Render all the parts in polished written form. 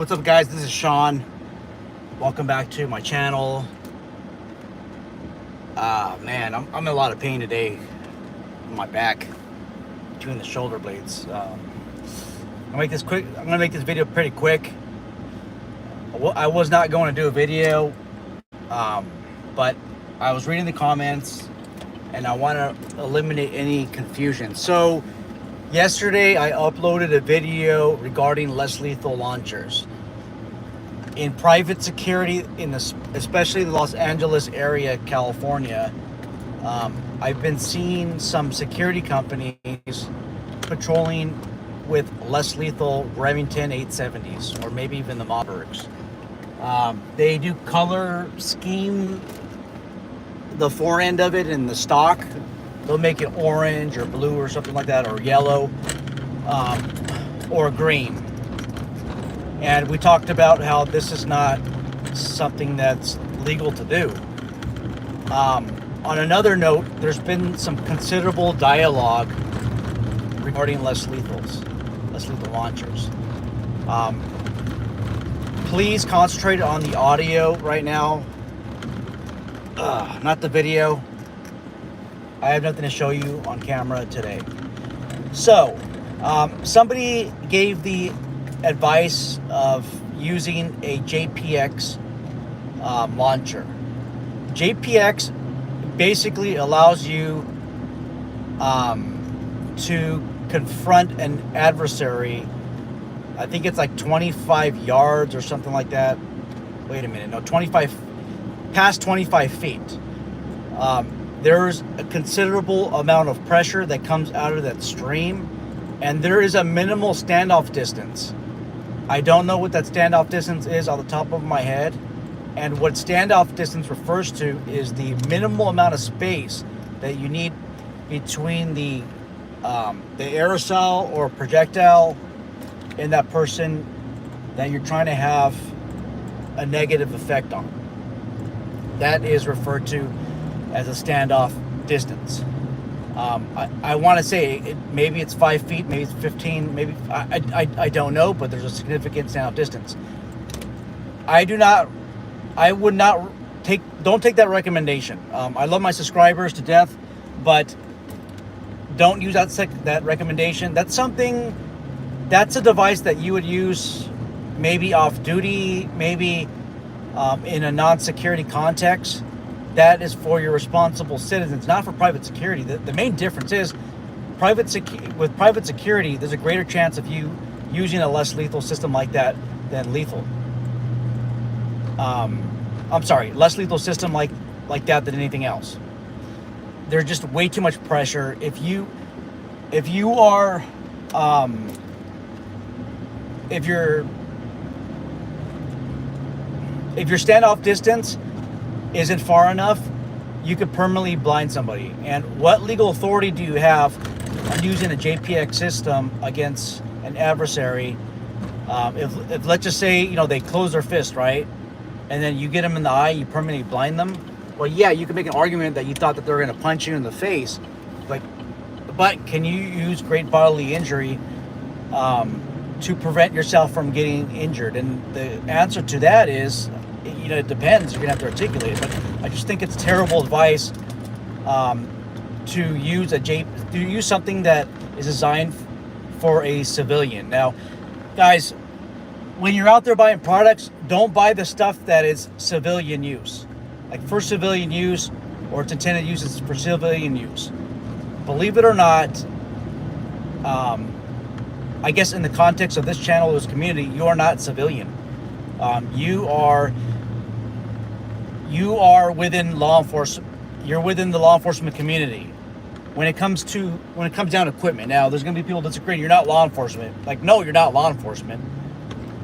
What's up, guys? This is Sean. Welcome back to my channel. Man, I'm in a lot of pain today on my back between the shoulder blades. I'm gonna make this quick. I'm gonna make this video pretty quick. I was not going to do a video, but I was reading the comments and I want to eliminate any confusion. So yesterday I uploaded a video regarding less lethal launchers. In private security, especially the Los Angeles area, California, I've been seeing some security companies patrolling with less lethal Remington 870s, or maybe even the Mossbergs. They do color scheme the fore end of it in the stock. They'll make it orange or blue or something like that, or yellow, or green. And we talked about how this is not something that's legal to do. On another note, there's been some considerable dialogue regarding less lethal launchers. Please concentrate on the audio right now, not the video. I have nothing to show you on camera today. So, somebody gave the advice of using a JPX launcher. JPX basically allows you to confront an adversary. I think it's like 25 yards or something like that. Wait a minute, no, past 25 feet. There's a considerable amount of pressure that comes out of that stream, and there is a minimal standoff distance. I don't know what that standoff distance is on the top of my head, and what standoff distance refers to is the minimal amount of space that you need between the aerosol or projectile and that person that you're trying to have a negative effect on. That is referred to as a standoff distance. I want to say maybe it's 5 feet, maybe it's 15, maybe I don't know, but there's a significant standoff distance. Don't take that recommendation. I love my subscribers to death, but don't use that recommendation. That's a device that you would use maybe off duty, maybe in a non-security context. That is for your responsible citizens, not for private security. The main difference is with private security, there's a greater chance of you using a less lethal system like that than lethal. Less lethal system like that than anything else. There's just way too much pressure. If your standoff distance isn't far enough, you could permanently blind somebody. And what legal authority do you have on using a JPX system against an adversary? If let's just say, they close their fist, right? And then you get them in the eye, you permanently blind them. Well, yeah, you can make an argument that you thought that they were going to punch you in the face. But can you use great bodily injury to prevent yourself from getting injured? And the answer to that is, it depends. You're gonna have to articulate it, but I just think it's terrible advice to use something that is designed for a civilian. Now, guys, when you're out there buying products, don't buy the stuff that is civilian use, like for civilian use, or its intended use is for civilian use. Believe it or not, I guess in the context of this channel, this community, you are not civilian. You are within law enforcement. You're within the law enforcement community. When it comes down to equipment, now there's going to be people disagree. You're not law enforcement. No, you're not law enforcement.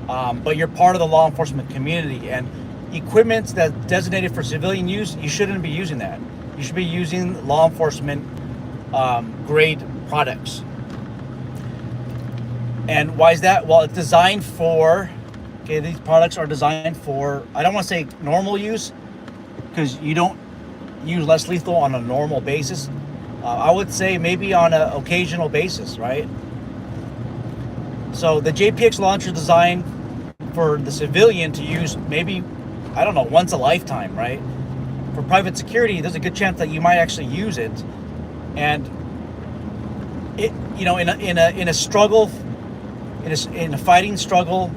But you're part of the law enforcement community, and equipment that's designated for civilian use, you shouldn't be using that. You should be using law enforcement grade products. And why is that? Well, it's designed for. Okay, these products are designed for, I don't want to say normal use, because you don't use less lethal on a normal basis. I would say maybe on an occasional basis, right? So the JPX launcher designed for the civilian to use maybe, I don't know, once a lifetime, right? For private security, there's a good chance that you might actually use it, and it, in a struggle, in a fighting struggle,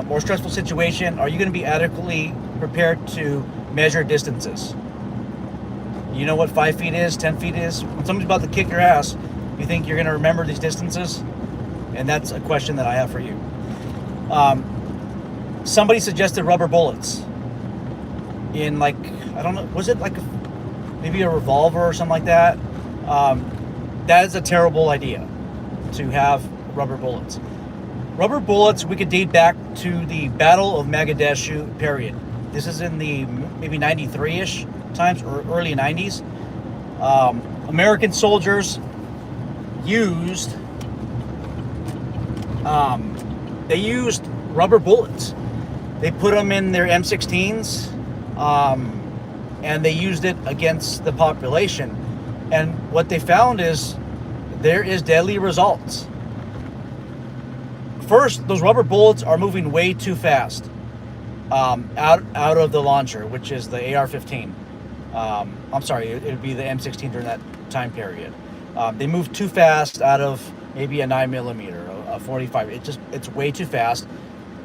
or stressful situation, are you going to be adequately prepared to measure distances? You know what 5 feet is, 10 feet is? When somebody's about to kick your ass, you think you're going to remember these distances? And that's a question that I have for you. Somebody suggested rubber bullets in, like, I don't know, was it like maybe a revolver or something like that? That is a terrible idea, to have rubber bullets. Rubber bullets, we could date back to the Battle of Mogadishu period. This is in the maybe 93-ish times, or early 90s. American soldiers used rubber bullets. They put them in their M16s, and they used it against the population. And what they found is there is deadly results. First, those rubber bullets are moving way too fast out of the launcher, which is the AR-15. I'm sorry, it would be the M16 during that time period. They move too fast out of maybe a 9mm, a 45. It's way too fast,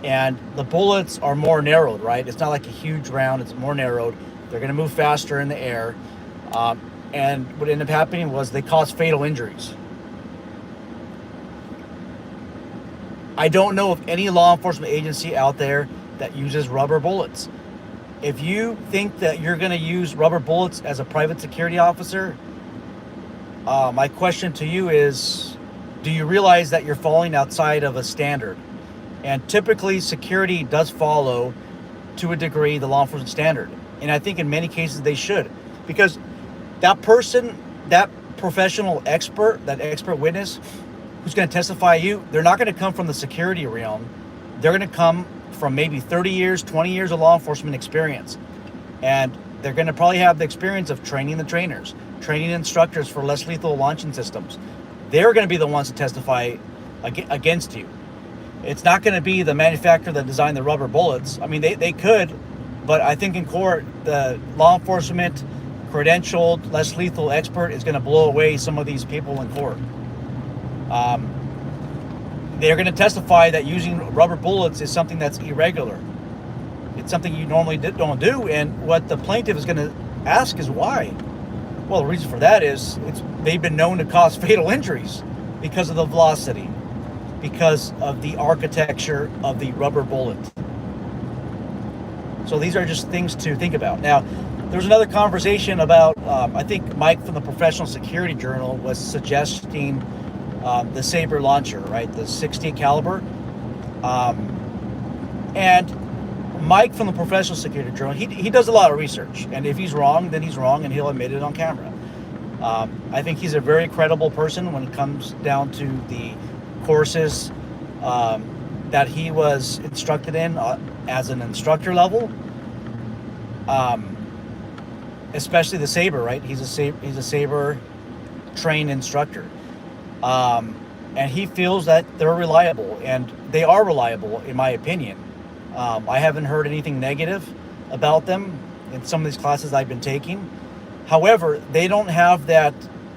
and the bullets are more narrowed, right? It's not like a huge round, it's more narrowed. They're going to move faster in the air, and what ended up happening was they caused fatal injuries. I don't know of any law enforcement agency out there that uses rubber bullets. If you think that you're going to use rubber bullets as a private security officer, my question to you is, do you realize that you're falling outside of a standard? And typically, security does follow, to a degree, the law enforcement standard. And I think in many cases they should. Because that person, that professional expert, that expert witness who's going to testify you, they're not going to come from the security realm. They're going to come from maybe 30 years, 20 years of law enforcement experience. And they're going to probably have the experience of training the trainers, training instructors for less lethal launching systems. They're going to be the ones to testify against you. It's not going to be the manufacturer that designed the rubber bullets. I mean, they could, but I think in court, the law enforcement credentialed, less lethal expert is going to blow away some of these people in court. They're going to testify that using rubber bullets is something that's irregular. It's something you normally don't do, and what the plaintiff is going to ask is why. Well, the reason for that is they've been known to cause fatal injuries because of the velocity, because of the architecture of the rubber bullet. So these are just things to think about. Now, there's another conversation about, I think Mike from the Professional Security Journal was suggesting the Saber launcher, right? The 60 caliber. And Mike from the Professional Security Journal, he does a lot of research. And if he's wrong, then he's wrong, and he'll admit it on camera. I think he's a very credible person when it comes down to the courses that he was instructed in as an instructor level. Especially the Saber, right? He's a Saber trained instructor. And he feels that they're reliable, and they are reliable, in my opinion. I haven't heard anything negative about them in some of these classes I've been taking. However, they don't have that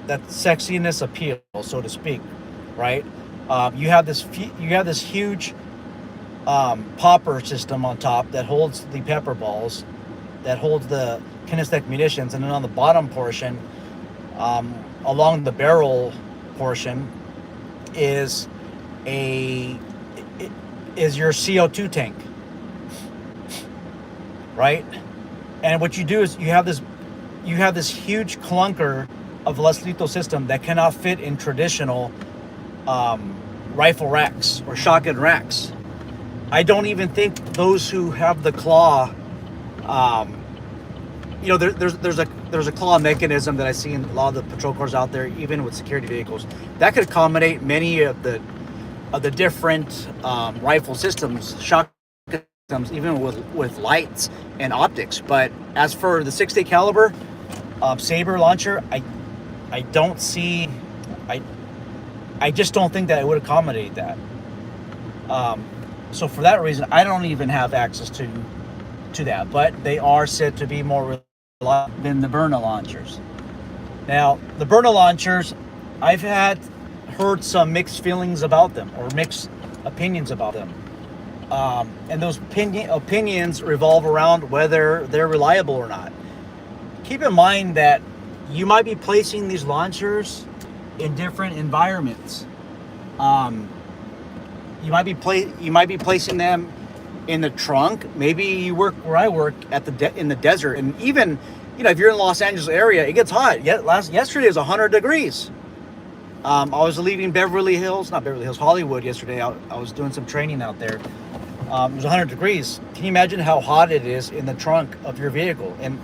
sexiness appeal, so to speak, right? You have this huge popper system on top that holds the pepper balls, that holds the kinetic munitions, and then on the bottom portion, along the barrel portion, is your CO2 tank, right? And what you do is you have this huge clunker of less lethal system that cannot fit in traditional rifle racks or shotgun racks. I don't even think those who have the claw, there's a claw mechanism that I see in a lot of the patrol cars out there, even with security vehicles, that could accommodate many of the different rifle systems, shotgun systems, even with lights and optics. But as for the 60 caliber Saber launcher, I don't see. I just don't think that it would accommodate that. So for that reason, I don't even have access to that. But they are said to be more reliable than the Byrna launchers. Now, the Byrna launchers, I've heard some mixed feelings about them, or mixed opinions about them. And those opinions revolve around whether they're reliable or not. Keep in mind that you might be placing these launchers in different environments. You might be placing them in the trunk. Maybe you work where I work in the desert, and even if you're in the Los Angeles area, it gets hot. Yesterday was 100 degrees. I was leaving Hollywood yesterday. I was doing some training out there. It was 100 degrees. Can you imagine how hot it is in the trunk of your vehicle? And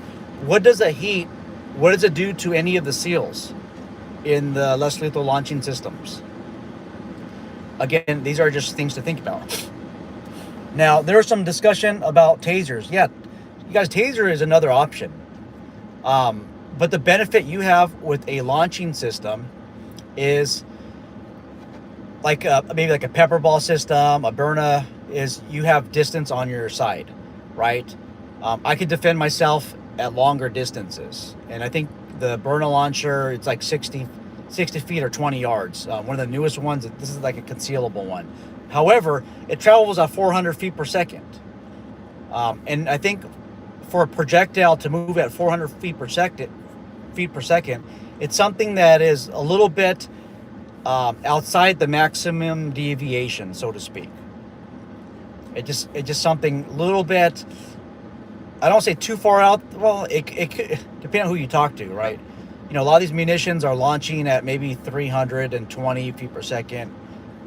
what does it do to any of the seals in the less lethal launching systems? Again, these are just things to think about. Now, there's some discussion about tasers. Yeah, you guys, taser is another option. But the benefit you have with a launching system is maybe like a pepper ball system, a Byrna, is you have distance on your side, right? I could defend myself at longer distances. And I think the Byrna launcher, it's like 60 feet or 20 yards. One of the newest ones, this is like a concealable one. However, it travels at 400 feet per second. And I think for a projectile to move at 400 feet per second, it's something that is a little bit outside the maximum deviation, so to speak. It's just something a little bit, I don't say too far out. Well, it could depend on who you talk to, right? A lot of these munitions are launching at maybe 320 feet per second,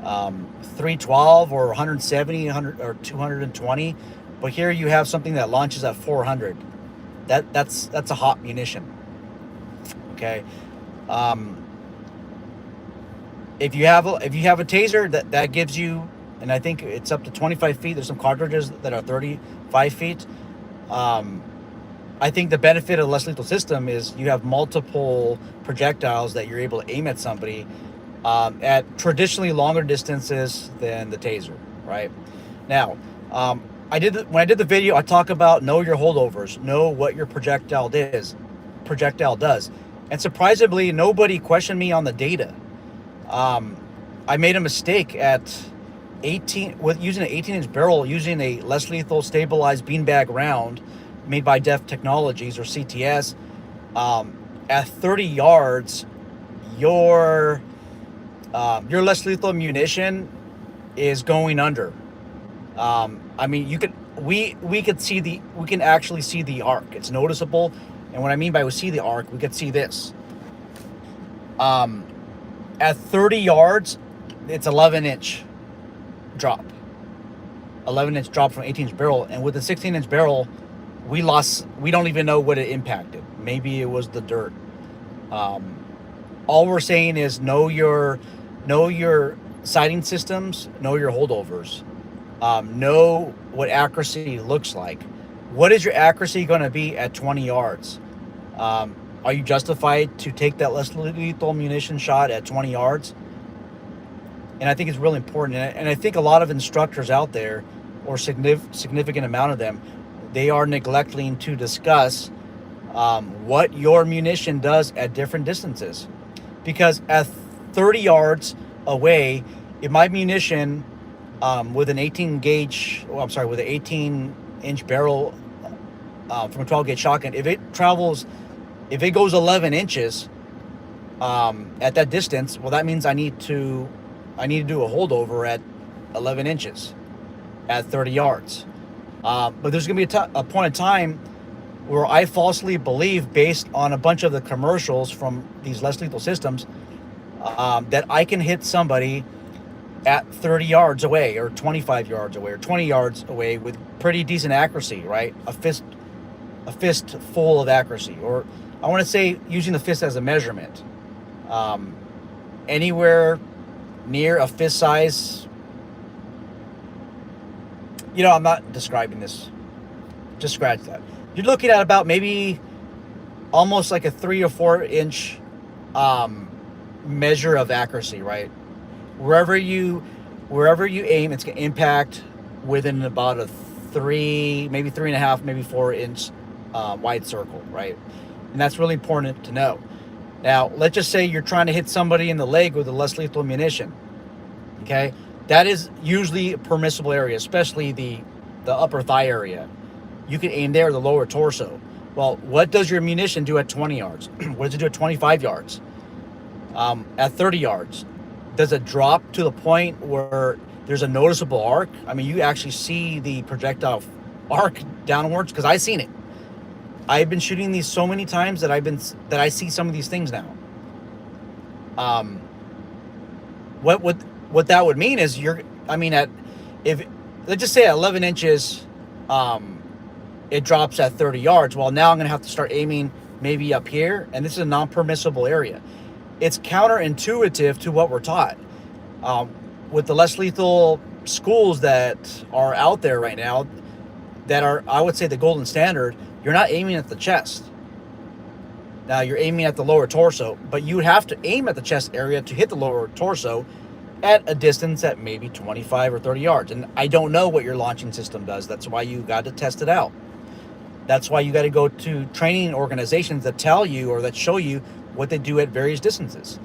312 or 170, 100 or 220. But here you have something that launches at 400. That's a hot munition. Okay. If you have a taser, that gives you, and I think it's up to 25 feet. There's some cartridges that are 35 feet. I think the benefit of a less lethal system is you have multiple projectiles that you're able to aim at somebody at traditionally longer distances than the taser, right? Now, when I did the video, I talk about know your holdovers, know what your projectile does, and surprisingly, nobody questioned me on the data. I made a mistake at using an 18-inch barrel, using a less lethal stabilized beanbag round made by Def Technologies or CTS. At 30 yards, your less lethal munition is going under. I mean, we can actually see the arc. It's noticeable, and what I mean by we see the arc, we could see this. At 30 yards, it's 11-inch drop. 11-inch drop from 18-inch barrel, and with a 16-inch barrel, we don't even know what it impacted. Maybe it was the dirt. All we're saying is know your sighting systems, know your holdovers, know what accuracy looks like. What is your accuracy going to be at 20 yards? Are you justified to take that less lethal munition shot at 20 yards? And I think it's really important. And I think a lot of instructors out there, or significant amount of them, they are neglecting to discuss what your munition does at different distances. Because at 30 yards away, if my munition with an 18-inch barrel from a 12-gauge shotgun, if it goes 11 inches at that distance, well, that means I need to do a holdover at 11 inches at 30 yards. But there's going to be a point in time where I falsely believe, based on a bunch of the commercials from these less lethal systems, that I can hit somebody at 30 yards away, or 25 yards away, or 20 yards away with pretty decent accuracy, right? A fist full of accuracy, or I want to say using the fist as a measurement. Anywhere near a fist size. I'm not describing this. Just scratch that. You're looking at about maybe almost like a 3 or 4 inch measure of accuracy, right? Wherever you aim, it's going to impact within about a 3, maybe 3.5, maybe 4 inch wide circle, right? And that's really important to know. Now, let's just say you're trying to hit somebody in the leg with a less lethal munition. Okay, that is usually a permissible area, especially the upper thigh area. You can aim there, the lower torso. Well, what does your munition do at 20 yards? What does it do at 25 yards? At 30 yards? Does it drop to the point where there's a noticeable arc? I mean, you actually see the projectile arc downwards, because I've seen it. I've been shooting these so many times that I see some of these things now. What that would mean is if let's just say at 11 inches, it drops at 30 yards. Well, now I'm going to have to start aiming maybe up here, and this is a non-permissible area. It's counterintuitive to what we're taught. With the less lethal schools that are out there right now, that are, I would say, the golden standard, you're not aiming at the chest. Now, you're aiming at the lower torso, but you have to aim at the chest area to hit the lower torso at a distance at maybe 25 or 30 yards. And I don't know what your launching system does. That's why you got to test it out. That's why you got to go to training organizations that tell you or that show you what they do at various distances.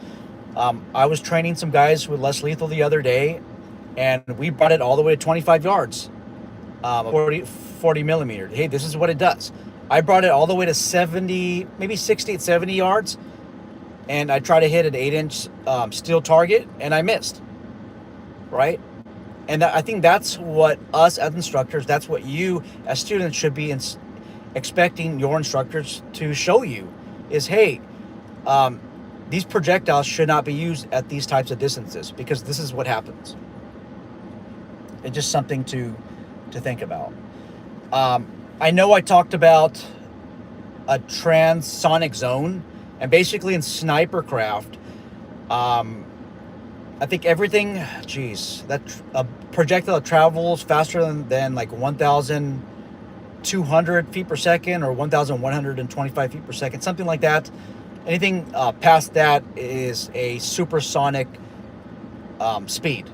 I was training some guys with less lethal the other day, and we brought it all the way to 25 yards, 40 millimeter. Hey, this is what it does. I brought it all the way to 70, maybe 60 at 70 yards, and I tried to hit an 8-inch steel target, and I missed, right? And I think that's what us as instructors, that's what you as students should be expecting your instructors to show you is, hey, these projectiles should not be used at these types of distances, because this is what happens. It's just something to think about. I know I talked about a transonic zone, and basically in sniper craft, I think everything, that a projectile travels faster than like 1,200 feet per second or 1,125 feet per second, something like that. Anything past that is a supersonic speed.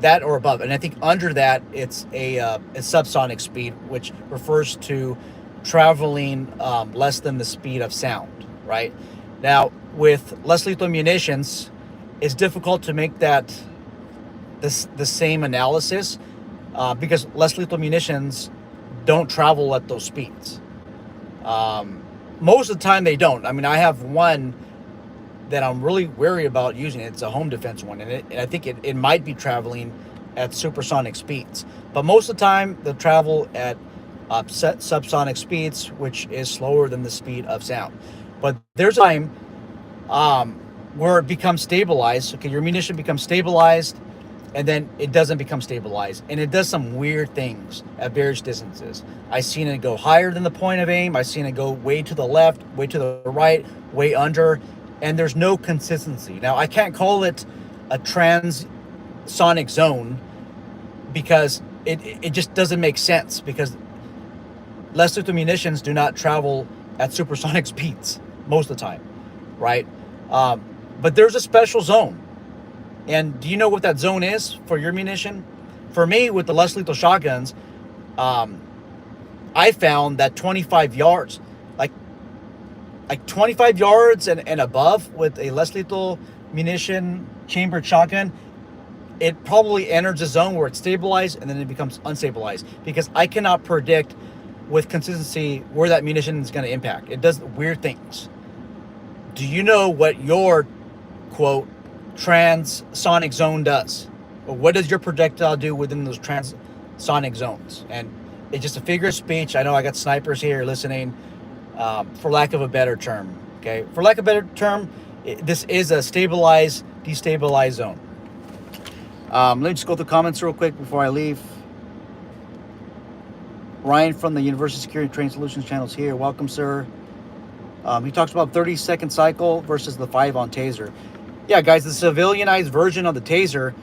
That or above. And I think under that, it's a subsonic speed, which refers to traveling less than the speed of sound, right? Now, with less lethal munitions, it's difficult to make the same analysis because less lethal munitions don't travel at those speeds. Most of the time they don't. I mean, I have one that I'm really wary about using. It's a home defense one, and I think it might be traveling at supersonic speeds. But most of the time, they'll travel at subsonic speeds, which is slower than the speed of sound. But there's a time where it becomes stabilized. Okay, your munition becomes stabilized, and then it doesn't become stabilized, and it does some weird things at various distances. I've seen it go higher than the point of aim. I've seen it go way to the left, way to the right, way under, and there's no consistency. Now, I can't call it a transonic zone because it just doesn't make sense, because less lethal munitions do not travel at supersonic speeds most of the time, right? But there's a special zone. And do you know what that zone is for your munition? For me, with the less lethal shotguns, I found that 25 yards, like 25 yards and above with a less lethal munition chambered shotgun, it probably enters a zone where it's stabilized and then it becomes unstabilized, because I cannot predict with consistency where that munition is going to impact. It does weird things. Do you know what your, quote, transonic zone does? Or what does your projectile do within those transonic zones? And it's just a figure of speech. I know I got snipers here listening, for lack of a better term. Okay, for lack of a better term, this is a stabilized, destabilized zone. Let me just go through comments real quick before I leave. Ryan from the University Security Training Solutions channel is here. Welcome, sir. He talks about 30-second cycle versus the 5 on taser. Yeah, guys, the civilianized version of the taser,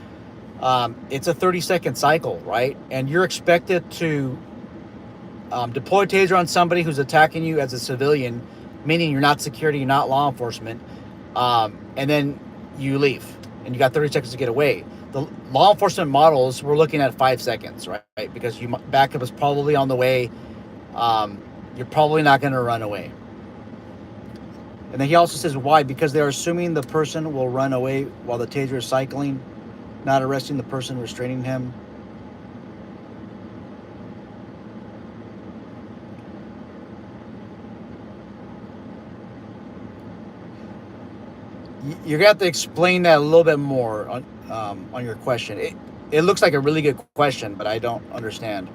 it's a 30-second cycle, right? And you're expected to deploy a taser on somebody who's attacking you as a civilian, meaning you're not security, you're not law enforcement, and then you leave. and you got 30 seconds to get away. The law enforcement models, we're looking at 5 seconds, right? Because backup is probably on the way. You're probably not going to run away. And then he also says why? Because they're assuming the person will run away while the taser is cycling, not arresting the person restraining him. You're gonna have to explain that a little bit more on your question. It looks like a really good question, but I don't understand.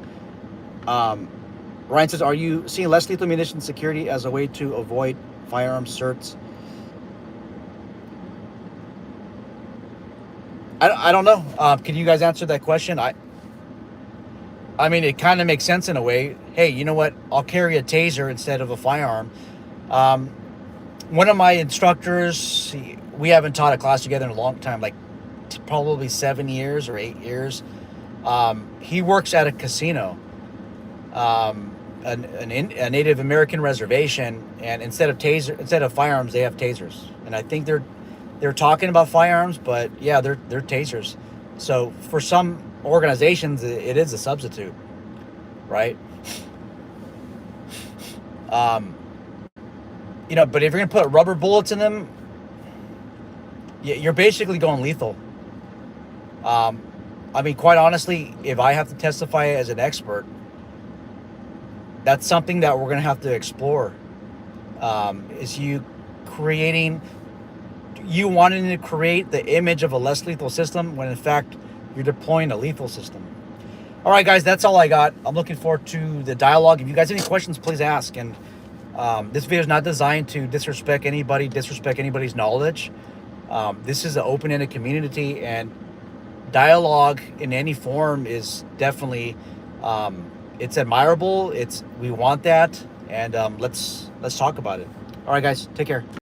Ryan says, are you seeing less lethal munition security as a way to avoid firearm certs? I don't know. Can you guys answer that question? I mean, it kind of makes sense in a way. Hey, you know what? I'll carry a taser instead of a firearm. One of my instructors, we haven't taught a class together in a long time, like probably 7 years or 8 years. He works at a casino, a Native American reservation, and instead of firearms, they have tasers. And I think they're talking about firearms, but yeah, they're tasers. So for some organizations, it is a substitute, right? You know, but if you're gonna put rubber bullets in them, you're basically going lethal. I mean, quite honestly, if I have to testify as an expert, that's something that we're gonna have to explore. Is you wanting to create the image of a less lethal system when in fact you're deploying a lethal system. All right, guys, that's all I got. I'm looking forward to the dialogue. If you guys have any questions, please ask. And this video is not designed to disrespect anybody's knowledge. This is an open-ended community, and dialogue in any form is definitely it's admirable. We want that, and let's talk about it. All right, guys, take care.